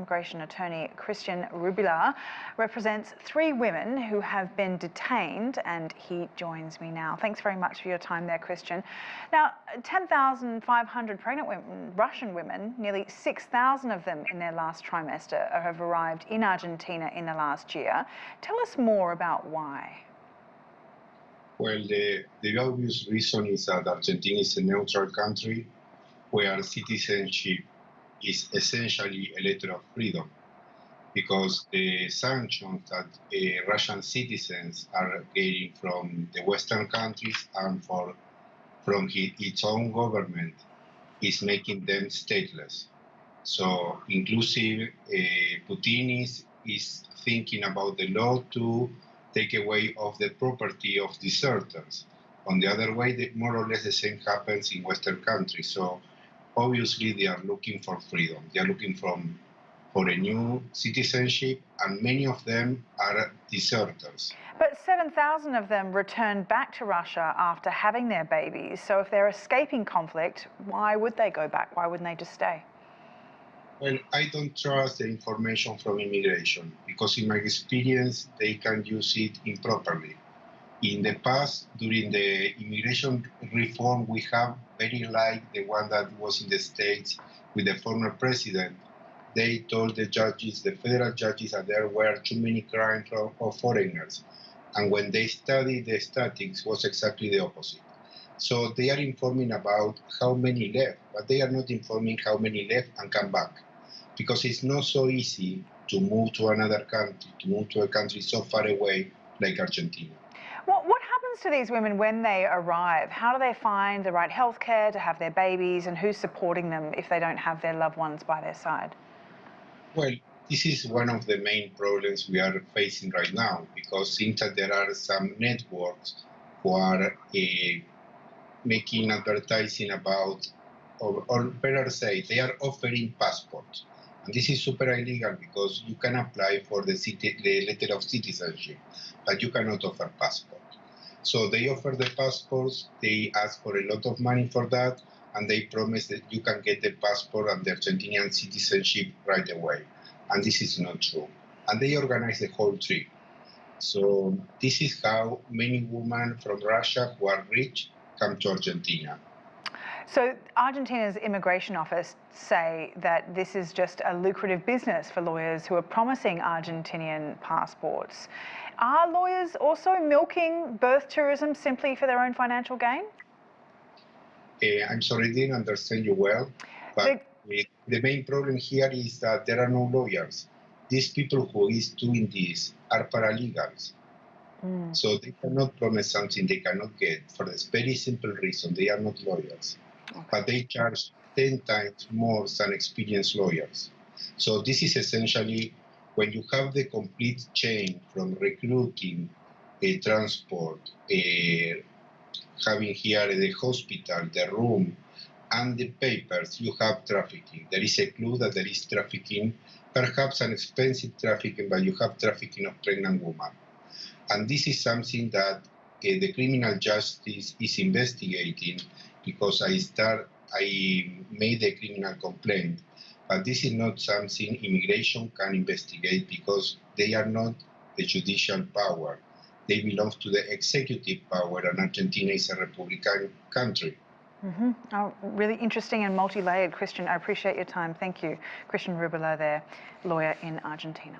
immigration attorney Christian Rubilar represents 3 women who have been detained, and he joins me now. Thanks very much for your time there, Christian. Now, 10,500 pregnant women, Russian women, nearly 6,000 of them in their last trimester, have arrived in Argentina in the last year. Tell us more about why. Well, the obvious reason is that Argentina is a neutral country where citizenship is essentially a letter of freedom, because the sanctions that Russian citizens are getting from the Western countries and from its own government is making them stateless. So inclusive Putin is thinking about the law to take away of the property of deserters. On the other way, more or less the same happens in Western countries. So obviously they are looking for freedom. They are looking for a new citizenship, and many of them are deserters. But 7,000 of them returned back to Russia after having their babies. So if they're escaping conflict, why would they go back? Why wouldn't they just stay? Well, I don't trust the information from immigration, because in my experience, they can use it improperly. In the past, during the immigration reform we have, very like the one that was in the States with the former president, they told the judges, the federal judges, that there were too many crimes of foreigners. And when they studied the statistics, was exactly the opposite. So they are informing about how many left, but they are not informing how many left and come back. Because it's not so easy to move to another country, to move to a country so far away like Argentina. What happens to these women when they arrive? How do they find the right healthcare to have their babies, and who's supporting them if they don't have their loved ones by their side? Well, this is one of the main problems we are facing right now, because it seems that there are some networks who are making advertising about, or better say, they are offering passports. And this is super illegal, because you can apply for the letter of citizenship, but you cannot offer passport. So they offer the passports, they ask for a lot of money for that, and they promise that you can get the passport and the Argentinian citizenship right away. And this is not true. And they organize the whole trip. So this is how many women from Russia who are rich come to Argentina. So Argentina's immigration office say that this is just a lucrative business for lawyers who are promising Argentinian passports. Are lawyers also milking birth tourism simply for their own financial gain? I'm sorry, I didn't understand you well, but the main problem here is that there are no lawyers. These people who is doing this are paralegals. So they cannot promise something they cannot get, for this very simple reason: they are not lawyers. Okay. But they charge 10 times more than experienced lawyers. So this is essentially when you have the complete chain from recruiting, transport, having here the hospital, the room, and the papers, you have trafficking. There is a clue that there is trafficking, perhaps an expensive trafficking, but you have trafficking of pregnant women. And this is something that the criminal justice is investigating, because I made a criminal complaint, but this is not something immigration can investigate, because they are not the judicial power. They belong to the executive power, and Argentina is a Republican country. Oh, really interesting and multi-layered, Christian. I appreciate your time. Thank you. Christian Rubilar there, lawyer in Argentina.